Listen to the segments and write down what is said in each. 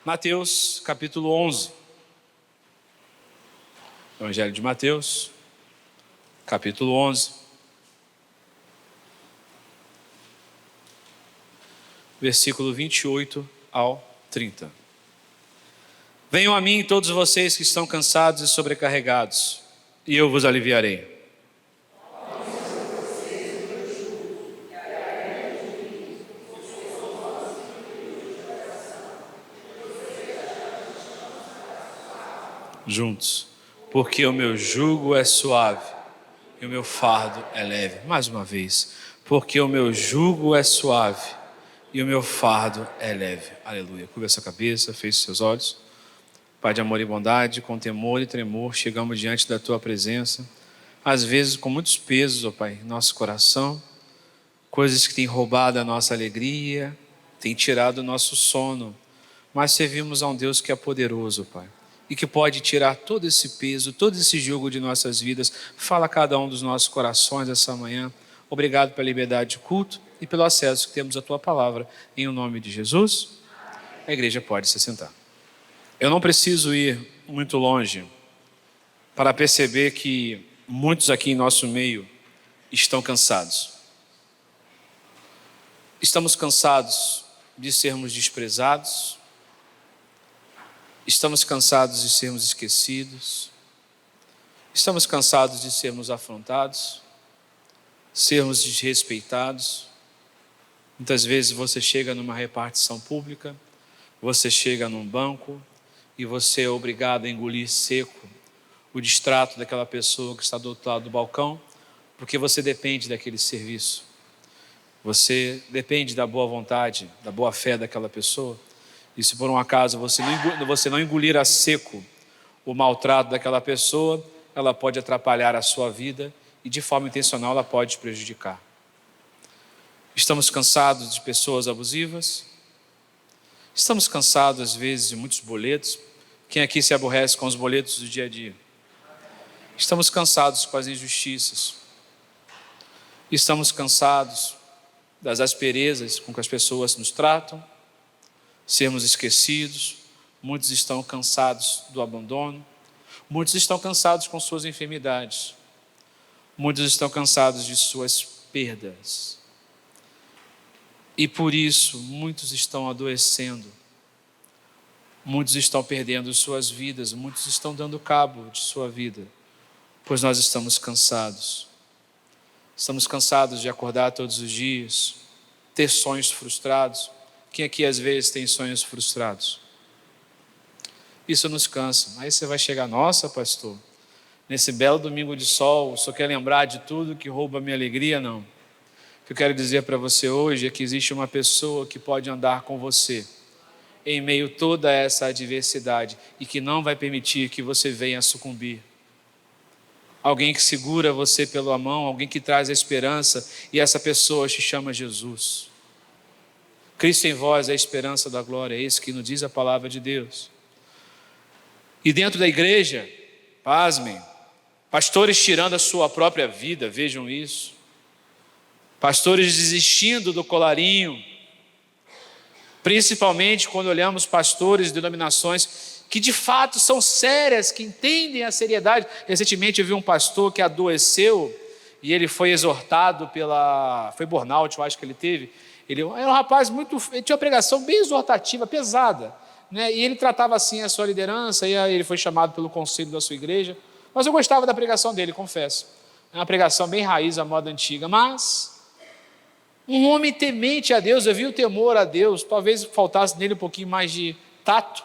Mateus, capítulo 11. Evangelho de Mateus, capítulo 11. Versículo 28 ao 30. Venham a mim todos vocês que estão cansados e sobrecarregados, e eu vos aliviarei. Juntos, porque o meu jugo é suave e o meu fardo é leve. Mais uma vez, porque o meu jugo é suave e o meu fardo é leve. Aleluia. Curva a sua cabeça, feche seus olhos. Pai de amor e bondade, com temor e tremor, chegamos diante da tua presença, às vezes com muitos pesos, ó Pai, em nosso coração, coisas que têm roubado a nossa alegria, têm tirado o nosso sono, mas servimos a um Deus que é poderoso, Pai, e que pode tirar todo esse peso, todo esse jugo de nossas vidas. Fala a cada um dos nossos corações essa manhã. Obrigado pela liberdade de culto e pelo acesso que temos à tua palavra. Em o nome de Jesus, a igreja pode se sentar. Eu não preciso ir muito longe para perceber que muitos aqui em nosso meio estão cansados. Estamos cansados de sermos desprezados. Estamos cansados de sermos esquecidos. Estamos cansados de sermos afrontados, sermos desrespeitados. Muitas vezes você chega numa repartição pública, você chega num banco e você é obrigado a engolir seco o distrato daquela pessoa que está do outro lado do balcão, porque você depende daquele serviço. Você depende da boa vontade, da boa fé daquela pessoa. E se por um acaso você não engolir a seco o maltrato daquela pessoa, ela pode atrapalhar a sua vida e de forma intencional ela pode te prejudicar. Estamos cansados de pessoas abusivas. Estamos cansados às vezes de muitos boletos. Quem aqui se aborrece com os boletos do dia a dia? Estamos cansados com as injustiças. Estamos cansados das asperezas com que as pessoas nos tratam. Sermos esquecidos. Muitos estão cansados do abandono. Muitos estão cansados com suas enfermidades. Muitos estão cansados de suas perdas. E por isso, muitos estão adoecendo. Muitos estão perdendo suas vidas. Muitos estão dando cabo de sua vida. Pois nós estamos cansados. Estamos cansados de acordar todos os dias, ter sonhos frustrados. Quem aqui às vezes tem sonhos frustrados? Isso nos cansa. Aí você vai chegar, nossa pastor, nesse belo domingo de sol, só quer lembrar de tudo que rouba a minha alegria? Não. O que eu quero dizer para você hoje é que existe uma pessoa que pode andar com você em meio a toda essa adversidade e que não vai permitir que você venha a sucumbir. Alguém que segura você pela mão, alguém que traz a esperança, e essa pessoa se chama Jesus. Cristo em vós é a esperança da glória, é isso que nos diz a palavra de Deus. E dentro da igreja, pasmem, pastores tirando a sua própria vida, vejam isso. Pastores desistindo do colarinho, principalmente quando olhamos pastores de denominações que de fato são sérias, que entendem a seriedade. Recentemente eu vi um pastor que adoeceu e ele foi exortado foi burnout, eu acho que ele teve. Ele era um rapaz ele tinha uma pregação bem exortativa, pesada, né? E ele tratava assim a sua liderança, e aí ele foi chamado pelo conselho da sua igreja. Mas eu gostava da pregação dele, confesso. É uma pregação bem raiz, à moda antiga, mas um homem temente a Deus, eu vi o temor a Deus, talvez faltasse nele um pouquinho mais de tato,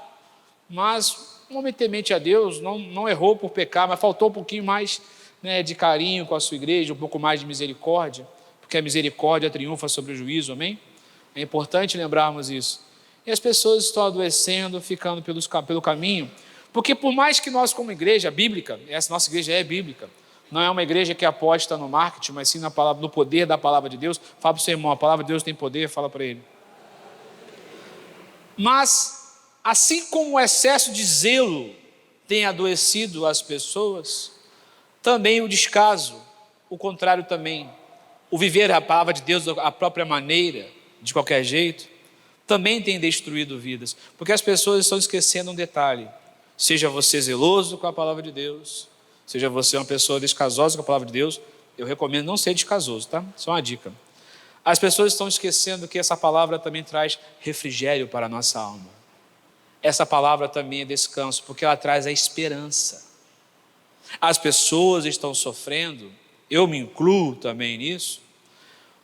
mas um homem temente a Deus, não errou por pecar, mas faltou um pouquinho mais, né, de carinho com a sua igreja, um pouco mais de misericórdia, porque a misericórdia triunfa sobre o juízo, amém? É importante lembrarmos isso. E as pessoas estão adoecendo, ficando pelo caminho, porque por mais que nós como igreja bíblica, essa nossa igreja é bíblica, não é uma igreja que aposta no marketing, mas sim no poder da palavra de Deus. Fala para o seu irmão, a palavra de Deus tem poder, fala para ele. Mas, assim como o excesso de zelo tem adoecido as pessoas, também o descaso, o contrário também, o viver a palavra de Deus à própria maneira, de qualquer jeito, também tem destruído vidas, porque as pessoas estão esquecendo um detalhe. Seja você zeloso com a palavra de Deus, seja você uma pessoa descasosa com a palavra de Deus, eu recomendo não ser descasoso, tá? Só uma dica. As pessoas estão esquecendo que essa palavra também traz refrigério para a nossa alma. Essa palavra também é descanso, porque ela traz a esperança. As pessoas estão sofrendo, eu me incluo também nisso,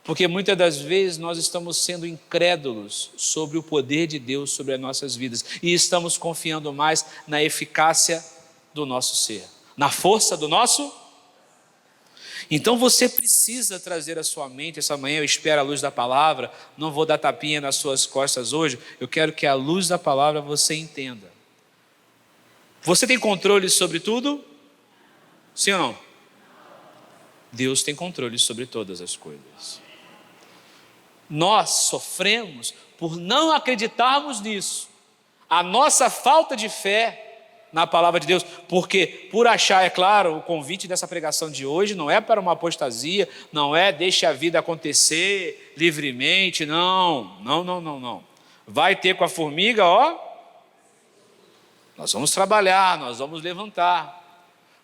porque muitas das vezes nós estamos sendo incrédulos sobre o poder de Deus sobre as nossas vidas e estamos confiando mais na eficácia do nosso ser, na força do nosso. Então você precisa trazer a sua mente essa manhã. Eu espero a luz da palavra, não vou dar tapinha nas suas costas hoje, eu quero que a luz da palavra você entenda. Você tem controle sobre tudo? Sim ou não? Deus tem controle sobre todas as coisas. Nós sofremos por não acreditarmos nisso. A nossa falta de fé na palavra de Deus, porque por achar, é claro, o convite dessa pregação de hoje não é para uma apostasia, não é deixe a vida acontecer livremente, não. Vai ter com a formiga, nós vamos trabalhar, nós vamos levantar.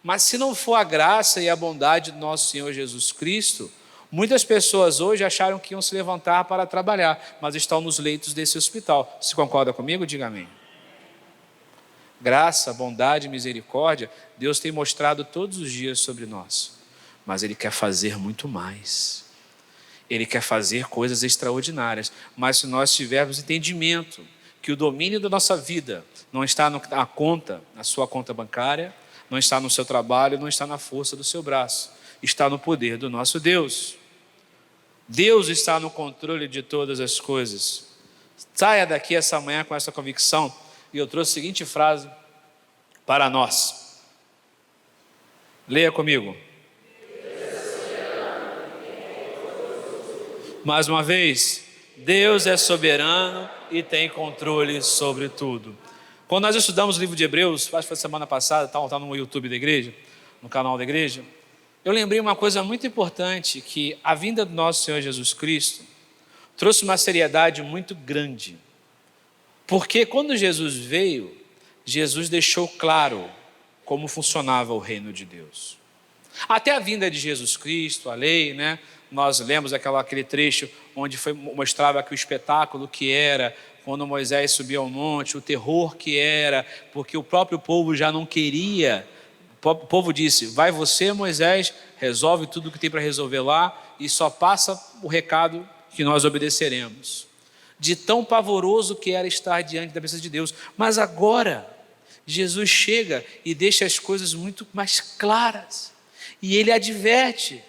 Mas se não for a graça e a bondade do nosso Senhor Jesus Cristo, muitas pessoas hoje acharam que iam se levantar para trabalhar, mas estão nos leitos desse hospital. Se concorda comigo, diga amém. Graça, bondade e misericórdia, Deus tem mostrado todos os dias sobre nós. Mas Ele quer fazer muito mais. Ele quer fazer coisas extraordinárias. Mas se nós tivermos entendimento que o domínio da nossa vida não está na sua conta bancária, não está no seu trabalho, não está na força do seu braço, está no poder do nosso Deus. Deus está no controle de todas as coisas. Saia daqui essa manhã com essa convicção. E eu trouxe a seguinte frase para nós. Leia comigo. Mais uma vez, Deus é soberano e tem controle sobre tudo. Quando nós estudamos o livro de Hebreus, acho que foi semana passada, está no YouTube da igreja, no canal da igreja, eu lembrei uma coisa muito importante, que a vinda do nosso Senhor Jesus Cristo trouxe uma seriedade muito grande. Porque quando Jesus veio, Jesus deixou claro como funcionava o reino de Deus. Até a vinda de Jesus Cristo, a lei, né? Nós lemos aquele trecho onde mostrava que o espetáculo que era, quando Moisés subia ao monte, o terror que era, porque o próprio povo já não queria. O povo disse, vai você, Moisés, resolve tudo o que tem para resolver lá e só passa o recado que nós obedeceremos. De tão pavoroso que era estar diante da presença de Deus. Mas agora, Jesus chega e deixa as coisas muito mais claras. E Ele adverte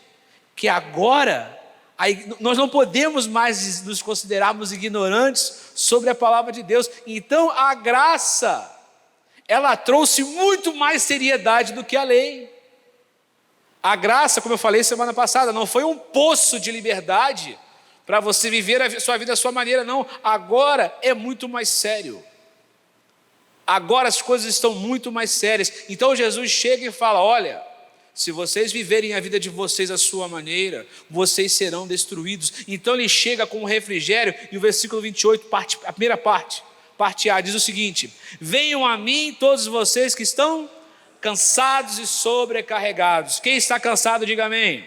que agora, nós não podemos mais nos considerarmos ignorantes sobre a palavra de Deus. Então a graça, ela trouxe muito mais seriedade do que a lei. A graça, como eu falei semana passada, não foi um poço de liberdade para você viver a sua vida da sua maneira, não. Agora é muito mais sério. Agora as coisas estão muito mais sérias. Então Jesus chega e fala, olha, se vocês viverem a vida de vocês à sua maneira, vocês serão destruídos. Então ele chega com um refrigério, e o versículo 28, a primeira parte A, diz o seguinte, venham a mim todos vocês que estão cansados e sobrecarregados. Quem está cansado, diga amém.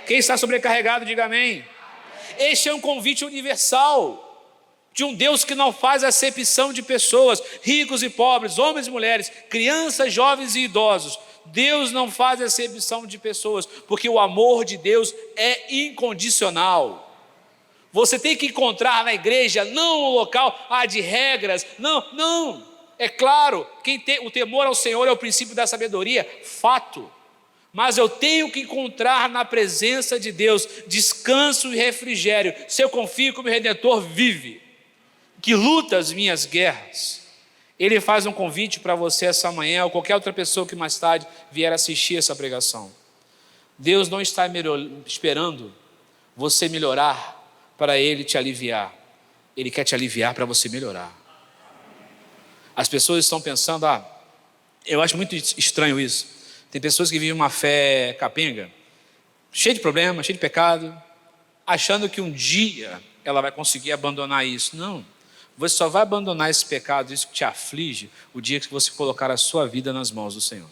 Quem está sobrecarregado, diga amém. Este é um convite universal de um Deus que não faz acepção de pessoas, ricos e pobres, homens e mulheres, crianças, jovens e idosos. Deus não faz acepção de pessoas, porque o amor de Deus é incondicional. Você tem que encontrar na igreja, não um local de regras, não. É claro, o temor ao Senhor é o princípio da sabedoria, fato. Mas eu tenho que encontrar na presença de Deus descanso e refrigério, se eu confio que o meu Redentor vive, que luta as minhas guerras. Ele faz um convite para você essa manhã, ou qualquer outra pessoa que mais tarde vier assistir essa pregação. Deus não está esperando você melhorar para Ele te aliviar. Ele quer te aliviar para você melhorar. As pessoas estão pensando, eu acho muito estranho isso. Tem pessoas que vivem uma fé capenga, cheia de problemas, cheia de pecado, achando que um dia ela vai conseguir abandonar isso. Não, Você só vai abandonar esse pecado, isso que te aflige, o dia que você colocar a sua vida nas mãos do Senhor.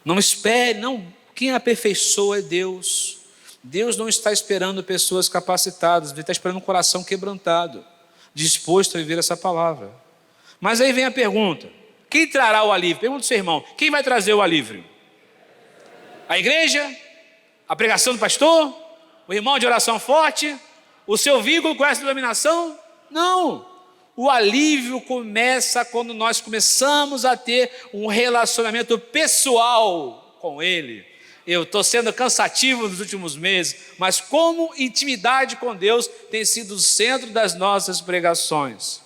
Não espere, não. Quem aperfeiçoa é Deus. Deus não está esperando pessoas capacitadas, Ele está esperando um coração quebrantado, disposto a viver essa palavra. Mas aí vem a pergunta: quem trará o alívio? Pergunta ao seu irmão: quem vai trazer o alívio? A igreja? A pregação do pastor? O irmão de oração forte? O seu vínculo com essa denominação? Não. O alívio começa quando nós começamos a ter um relacionamento pessoal com Ele. Eu estou sendo cansativo nos últimos meses, mas como intimidade com Deus tem sido o centro das nossas pregações.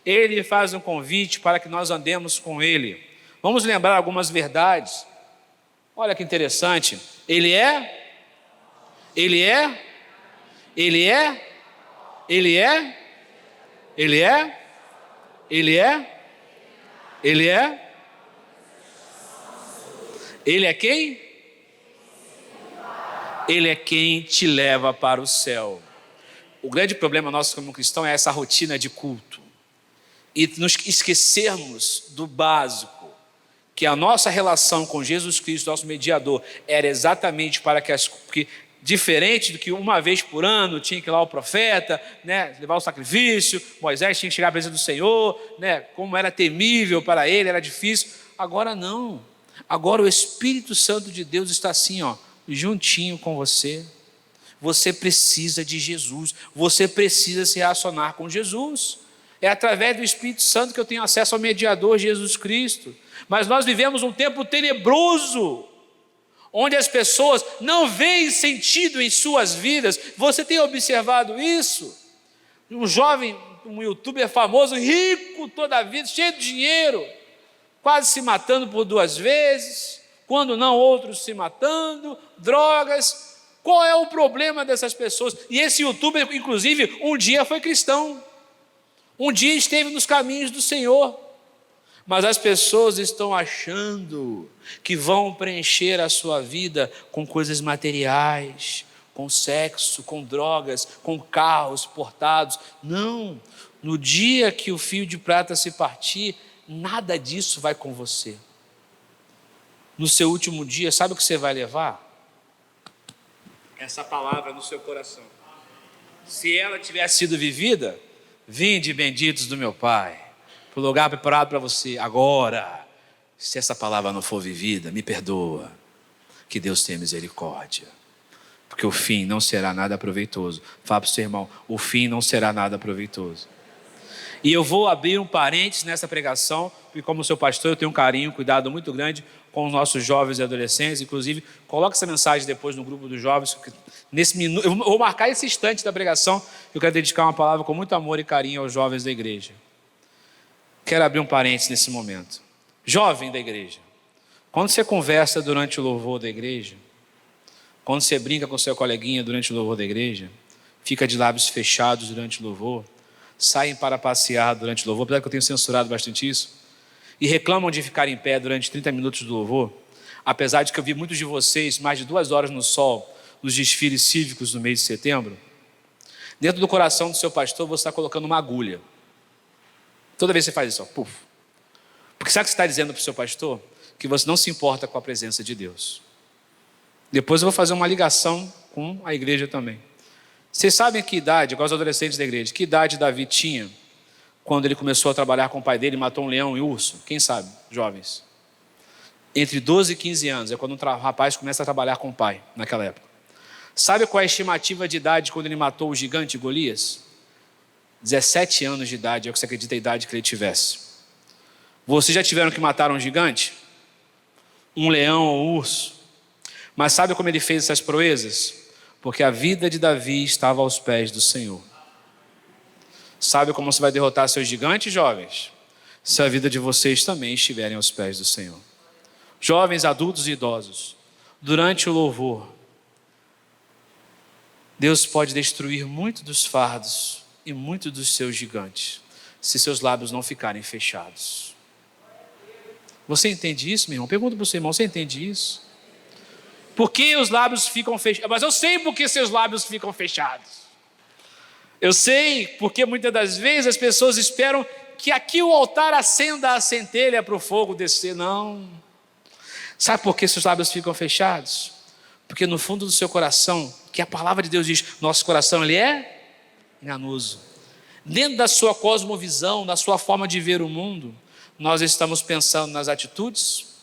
Ele faz um convite para que nós andemos com Ele. Vamos lembrar algumas verdades. Olha que interessante. Ele é. Ele é. Ele é. Ele é. Ele é. Ele é. Ele é. Ele é quem? Ele é quem te leva para o céu. O grande problema nosso como cristão é essa rotina de culto. E nos esquecermos do básico, que a nossa relação com Jesus Cristo, nosso mediador, era exatamente para que diferente do que uma vez por ano tinha que ir lá o profeta, né, levar o sacrifício, Moisés tinha que chegar à presença do Senhor, né, como era temível para ele, era difícil. Agora não. Agora o Espírito Santo de Deus está assim, juntinho com você. Você precisa de Jesus, você precisa se relacionar com Jesus. É através do Espírito Santo que eu tenho acesso ao mediador Jesus Cristo. Mas nós vivemos um tempo tenebroso, onde as pessoas não veem sentido em suas vidas. Você tem observado isso? Um jovem, um youtuber famoso, rico toda a vida, cheio de dinheiro, quase se matando por 2 vezes, quando não outros se matando, drogas. Qual é o problema dessas pessoas? E esse youtuber, inclusive, um dia foi cristão, um dia esteve nos caminhos do Senhor, mas as pessoas estão achando que vão preencher a sua vida com coisas materiais, com sexo, com drogas, com carros portados. Não, no dia que o fio de prata se partir, nada disso vai com você. No seu último dia, sabe o que você vai levar? Essa palavra no seu coração. Se ela tivesse sido vivida: vinde benditos do meu Pai, para o lugar preparado para você. Agora, se essa palavra não for vivida, me perdoa, que Deus tenha misericórdia, porque o fim não será nada proveitoso. Fala para o seu irmão: o fim não será nada proveitoso. E eu vou abrir um parênteses nessa pregação, porque como seu pastor eu tenho um carinho, cuidado muito grande com os nossos jovens e adolescentes. Inclusive, coloque essa mensagem depois no grupo dos jovens. Nesse minuto, eu vou marcar esse instante da pregação. Eu quero dedicar uma palavra com muito amor e carinho aos jovens da igreja. Quero abrir um parênteses nesse momento. Jovem da igreja, quando você conversa durante o louvor da igreja, quando você brinca com seu coleguinha durante o louvor da igreja, fica de lábios fechados durante o louvor, saem para passear durante o louvor, apesar que eu tenho censurado bastante isso, e reclamam de ficar em pé durante 30 minutos do louvor, apesar de que eu vi muitos de vocês mais de 2 horas no sol, nos desfiles cívicos no mês de setembro. Dentro do coração do seu pastor você está colocando uma agulha. Toda vez que você faz isso, puf. Porque sabe o que você está dizendo para o seu pastor? Que você não se importa com a presença de Deus. Depois eu vou fazer uma ligação com a igreja também. Vocês sabem que idade, igual os adolescentes da igreja, que idade Davi tinha quando ele começou a trabalhar com o pai dele e matou um leão e um urso? Quem sabe, jovens? Entre 12 e 15 anos, é quando um rapaz começa a trabalhar com o pai, naquela época. Sabe qual é a estimativa de idade quando ele matou o gigante Golias? 17 anos de idade, é o que você acredita a idade que ele tivesse. Vocês já tiveram que matar um gigante? Um leão ou um urso? Mas sabe como ele fez essas proezas? Porque a vida de Davi estava aos pés do Senhor. Sabe como você vai derrotar seus gigantes, jovens? Se a vida de vocês também estiverem aos pés do Senhor. Jovens, adultos e idosos, durante o louvor, Deus pode destruir muito dos fardos e muito dos seus gigantes, se seus lábios não ficarem fechados. Você entende isso, meu irmão? Pergunta para o seu irmão: você entende isso? Por que os lábios ficam fechados? Mas eu sei por que seus lábios ficam fechados. Eu sei porque muitas das vezes as pessoas esperam que aqui o altar acenda a centelha para o fogo descer. Não. Sabe por que seus lábios ficam fechados? Porque no fundo do seu coração, que a palavra de Deus diz, nosso coração ele é enganoso. Dentro da sua cosmovisão, da sua forma de ver o mundo, nós estamos pensando nas atitudes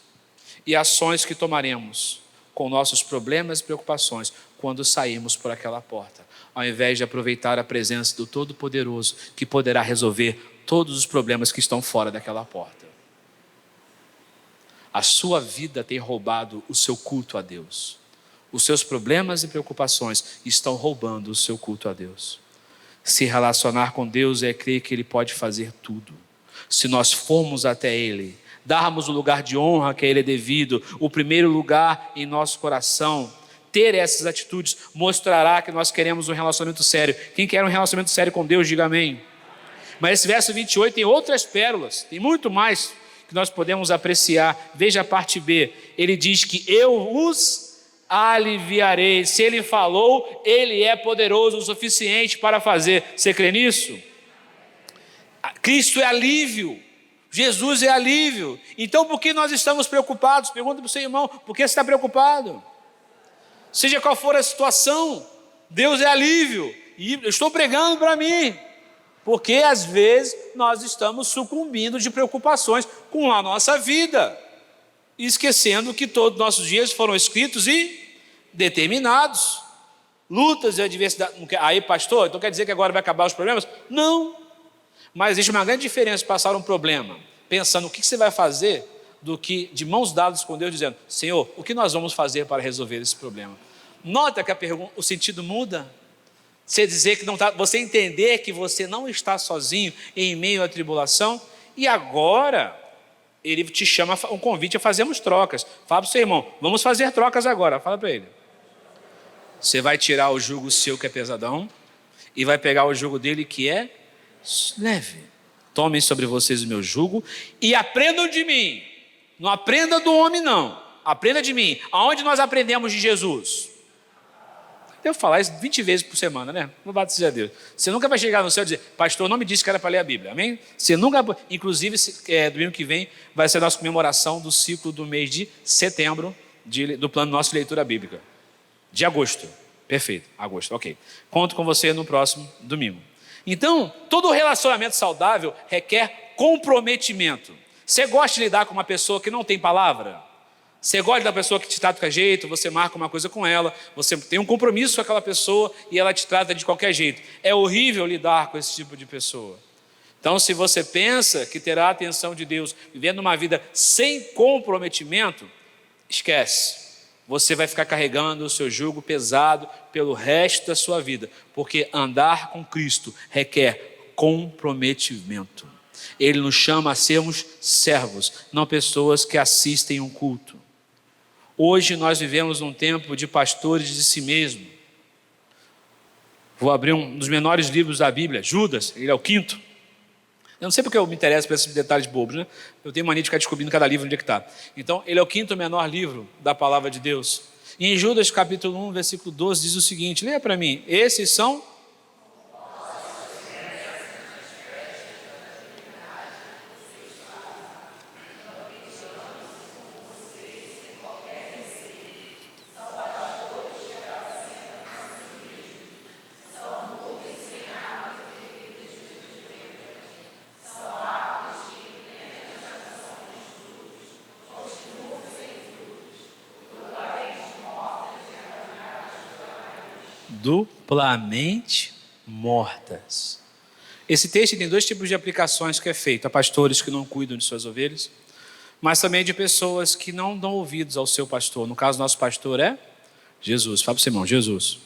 e ações que tomaremos com nossos problemas e preocupações quando sairmos por aquela porta, ao invés de aproveitar a presença do Todo-Poderoso, que poderá resolver todos os problemas que estão fora daquela porta. A sua vida tem roubado o seu culto a Deus. Os seus problemas e preocupações estão roubando o seu culto a Deus. Se relacionar com Deus é crer que Ele pode fazer tudo. Se nós formos até Ele, darmos o lugar de honra que a Ele é devido, o primeiro lugar em nosso coração, ter essas atitudes mostrará que nós queremos um relacionamento sério. Quem quer um relacionamento sério com Deus, diga amém. Mas esse verso 28 tem outras pérolas, tem muito mais que nós podemos apreciar. Veja a parte B, ele diz que eu os aliviarei. Se Ele falou, Ele é poderoso o suficiente para fazer. Você crê nisso? Cristo é alívio, Jesus é alívio. Então por que nós estamos preocupados? Pergunta para o seu irmão, por que você está preocupado? Seja qual for a situação, Deus é alívio. E eu estou pregando para mim, porque às vezes nós estamos sucumbindo de preocupações com a nossa vida, e esquecendo que todos os nossos dias foram escritos e determinados. Lutas e adversidade. Aí, pastor, então quer dizer que agora vai acabar os problemas? Não. Mas existe uma grande diferença passar um problema pensando o que você vai fazer, do que de mãos dadas com Deus dizendo, Senhor, o que nós vamos fazer para resolver esse problema? Nota que o sentido muda. Você dizer que não está, você entender que você não está sozinho em meio à tribulação, e agora Ele te chama um convite a fazermos trocas. Fala para o seu irmão, vamos fazer trocas agora. Fala para ele. Você vai tirar o jugo seu que é pesadão e vai pegar o jugo dele que é leve. Tomem sobre vocês o meu jugo e aprendam de mim. Não aprenda do homem, não. Aprenda de mim. Aonde nós aprendemos de Jesus? Devo falar isso 20 vezes por semana, né? Louvado seja Deus. Você nunca vai chegar no céu e dizer, pastor, não me disse que era para ler a Bíblia, amém? Você nunca, inclusive, domingo que vem, vai ser a nossa comemoração do ciclo do mês de setembro, do plano nosso de leitura bíblica. De agosto. Perfeito, agosto, ok. Conto com você no próximo domingo. Então, todo relacionamento saudável requer comprometimento. Você gosta de lidar com uma pessoa que não tem palavra? Você gosta da pessoa que te trata de qualquer jeito, você marca uma coisa com ela, você tem um compromisso com aquela pessoa e ela te trata de qualquer jeito. É horrível lidar com esse tipo de pessoa. Então, se você pensa que terá a atenção de Deus vivendo uma vida sem comprometimento, esquece. Você vai ficar carregando o seu jugo pesado pelo resto da sua vida, porque andar com Cristo requer comprometimento. Ele nos chama a sermos servos, não pessoas que assistem um culto. Hoje nós vivemos num tempo de pastores de si mesmo. Vou abrir um dos menores livros da Bíblia, Judas, ele é o 5º. Eu não sei porque eu me interesso por esses detalhes bobos, né? Eu tenho mania de ficar descobrindo cada livro onde é que está. Então, ele é o 5º menor livro da palavra de Deus. E em Judas capítulo 1, versículo 12, diz o seguinte, leia para mim, esses são... duplamente mortas. Esse texto tem 2 tipos de aplicações que é feito a pastores que não cuidam de suas ovelhas, mas também de pessoas que não dão ouvidos ao seu pastor. No caso, nosso pastor é Jesus. Fala para o seu irmão, Jesus.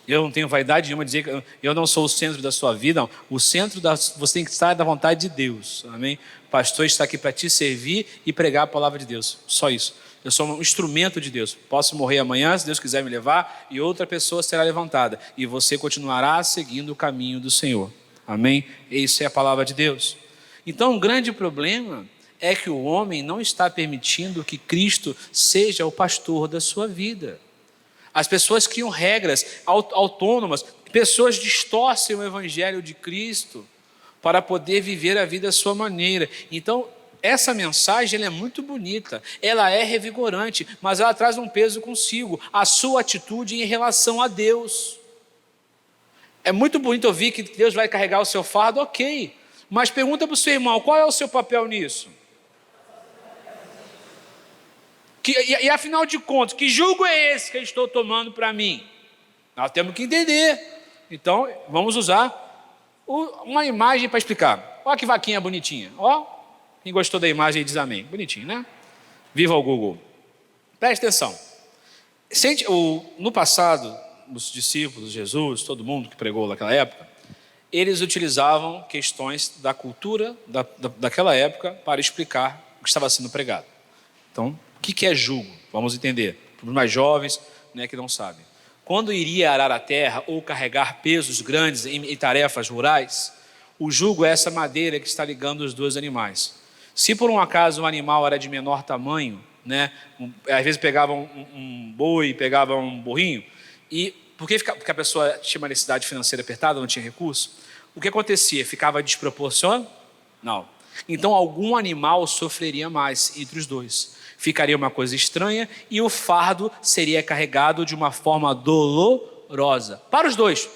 Eu não tenho vaidade nenhuma de dizer que eu não sou o centro da sua vida. Não. O centro você tem que estar da vontade de Deus. Amém? O pastor está aqui para te servir e pregar a palavra de Deus. Só isso. Eu sou um instrumento de Deus. Posso morrer amanhã, se Deus quiser me levar, e outra pessoa será levantada. E você continuará seguindo o caminho do Senhor. Amém? Isso é a palavra de Deus. Então, um grande problema é que o homem não está permitindo que Cristo seja o pastor da sua vida. As pessoas criam regras autônomas, Pessoas distorcem o evangelho de Cristo para poder viver a vida à sua maneira. Então, essa mensagem ela é muito bonita, ela é revigorante, mas ela traz um peso consigo, a sua atitude em relação a Deus. É muito bonito ouvir que Deus vai carregar o seu fardo, ok, mas pergunta para o seu irmão, qual é o seu papel nisso? E afinal de contas, que jugo é esse que eu estou tomando para mim? Nós temos que entender. Então, vamos usar uma imagem para explicar. Olha que vaquinha bonitinha. Ó, quem gostou da imagem diz amém. Bonitinho, né? Viva o Google. Preste atenção. No passado, os discípulos, Jesus, todo mundo que pregou naquela época, eles utilizavam questões da cultura daquela época para explicar o que estava sendo pregado. Então, o que é jugo? Vamos entender. Para os mais jovens, né, que não sabem. Quando iria arar a terra ou carregar pesos grandes em tarefas rurais, o jugo é essa madeira que está ligando os dois animais. Se por um acaso o animal era de menor tamanho, né, às vezes pegava um boi, pegava um burrinho, e porque a pessoa tinha uma necessidade financeira apertada, não tinha recurso, o que acontecia? Ficava desproporcional? Não. Então algum animal sofreria mais entre os dois. Ficaria uma coisa estranha e o fardo seria carregado de uma forma dolorosa. Para os dois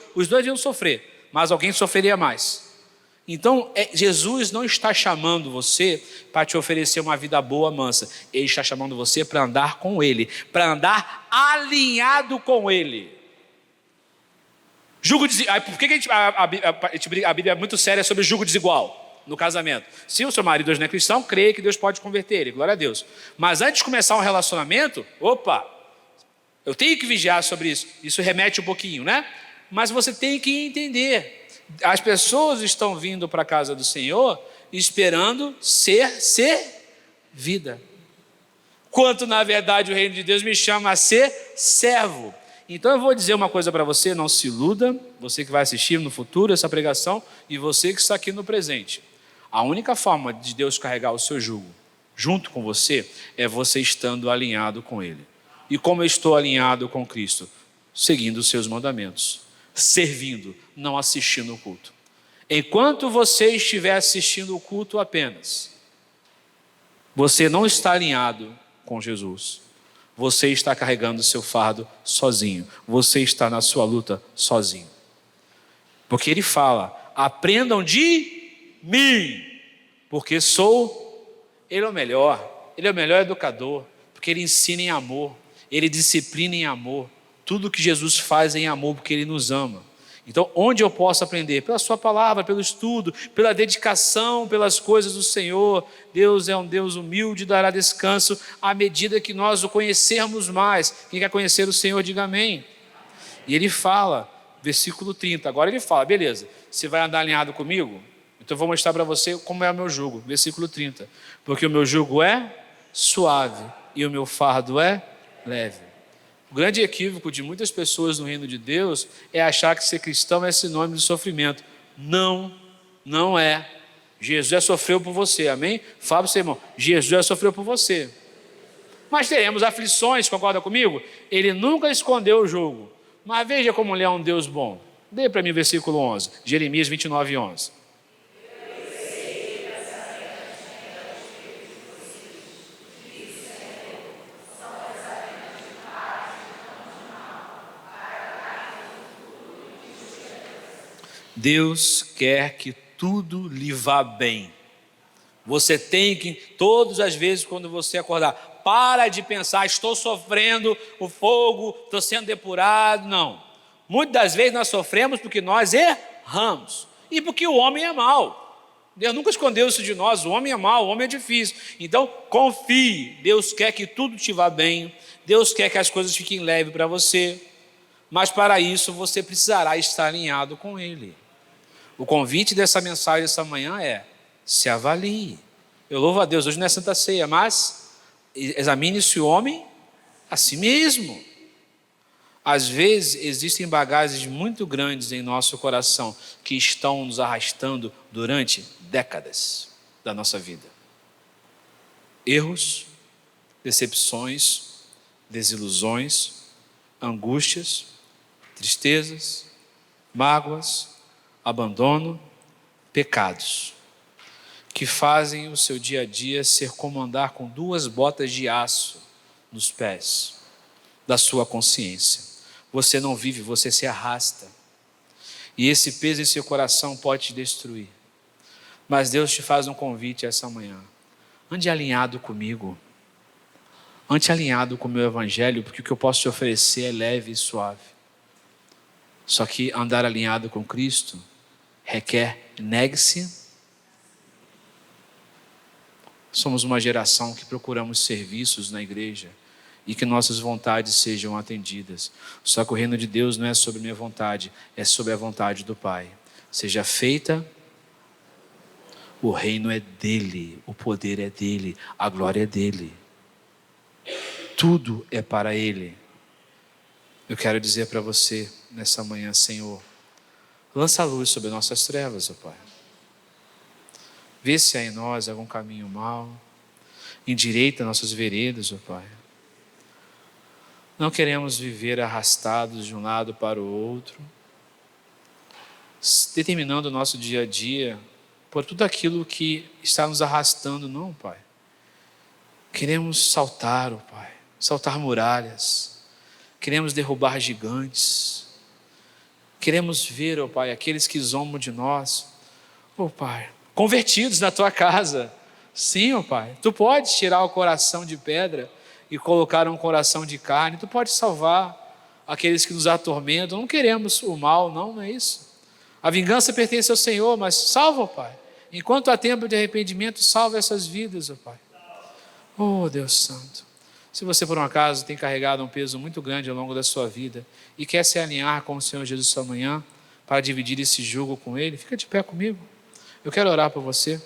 iam sofrer, mas alguém sofreria mais. Então, Jesus não está chamando você para te oferecer uma vida boa, mansa. Ele está chamando você para andar com Ele, para andar alinhado com Ele. Por que a Bíblia é muito séria sobre jugo desigual no casamento? Se o seu marido hoje não é cristão, creia que Deus pode converter ele, glória a Deus. Mas antes de começar um relacionamento, eu tenho que vigiar sobre isso. Isso remete um pouquinho, né? Mas você tem que entender. As pessoas estão vindo para a casa do Senhor esperando ser vida. Quanto na verdade o reino de Deus me chama a ser servo. Então eu vou dizer uma coisa para você, não se iluda, você que vai assistir no futuro essa pregação e você que está aqui no presente. A única forma de Deus carregar o seu jugo junto com você é você estando alinhado com Ele. E como eu estou alinhado com Cristo? Seguindo os seus mandamentos, servindo, não assistindo o culto. Enquanto você estiver assistindo o culto apenas, você não está alinhado com Jesus. Você está carregando o seu fardo sozinho. Você está na sua luta sozinho. Porque ele fala, aprendam de mim, porque ele é o melhor educador, porque ele ensina em amor, ele disciplina em amor, tudo que Jesus faz é em amor, porque ele nos ama. Então, onde eu posso aprender? Pela sua palavra, pelo estudo, pela dedicação, pelas coisas do Senhor. Deus é um Deus humilde, dará descanso à medida que nós o conhecermos mais. Quem quer conhecer o Senhor, diga amém. E ele fala, versículo 30, agora ele fala, beleza, você vai andar alinhado comigo? Então eu vou mostrar para você como é o meu jugo, versículo 30. Porque o meu jugo é suave e o meu fardo é leve. O grande equívoco de muitas pessoas no reino de Deus é achar que ser cristão é sinônimo de sofrimento. Não é. Jesus já sofreu por você, amém? Fala para o seu irmão, Jesus já sofreu por você. Mas teremos aflições, concorda comigo? Ele nunca escondeu o jugo. Mas veja como ele é um Deus bom. Dê para mim o versículo 11, Jeremias 29, 11. Deus quer que tudo lhe vá bem. Você tem que, todas as vezes quando você acordar, para de pensar, estou sofrendo o fogo, estou sendo depurado. Não. Muitas das vezes nós sofremos porque nós erramos. E porque o homem é mau. Deus nunca escondeu isso de nós, o homem é mau, o homem é difícil. Então, confie, Deus quer que tudo te vá bem, Deus quer que as coisas fiquem leves para você. Mas para isso você precisará estar alinhado com Ele. O convite dessa mensagem essa manhã é, se avalie. Eu louvo a Deus, hoje não é Santa Ceia, mas examine-se o homem a si mesmo. Às vezes existem bagagens muito grandes em nosso coração que estão nos arrastando durante décadas da nossa vida. Erros, decepções, desilusões, angústias, tristezas, mágoas, abandono, pecados, que fazem o seu dia a dia ser como andar com 2 botas de aço nos pés da sua consciência. Você não vive, você se arrasta. E esse peso em seu coração pode te destruir. Mas Deus te faz um convite essa manhã. Ande alinhado comigo. Ande alinhado com o meu evangelho, porque o que eu posso te oferecer é leve e suave. Só que andar alinhado com Cristo requer negue-se. Somos uma geração que procuramos serviços na igreja e que nossas vontades sejam atendidas. Só que o reino de Deus não é sobre minha vontade, é sobre a vontade do Pai. Seja feita, o reino é dele, o poder é dele, a glória é dele. Tudo é para ele. Eu quero dizer para você nessa manhã, Senhor, lança a luz sobre nossas trevas, ó Pai. Vê se há em nós algum caminho mau, endireita nossas veredas, ó Pai. Não queremos viver arrastados de um lado para o outro, determinando o nosso dia a dia por tudo aquilo que está nos arrastando, não, Pai. Queremos saltar, ó Pai, saltar muralhas, queremos derrubar gigantes, queremos ver, ó Pai, aqueles que zombam de nós, ó Pai, convertidos na Tua casa. Sim, ó Pai, Tu podes tirar o coração de pedra e colocar um coração de carne, Tu podes salvar aqueles que nos atormentam. Não queremos o mal, não é isso. A vingança pertence ao Senhor, mas salva, ó Pai. Enquanto há tempo de arrependimento, salva essas vidas, ó Pai. Oh, Deus Santo. Se você por um acaso tem carregado um peso muito grande ao longo da sua vida e quer se alinhar com o Senhor Jesus esta manhã para dividir esse jugo com Ele, fica de pé comigo. Eu quero orar por você.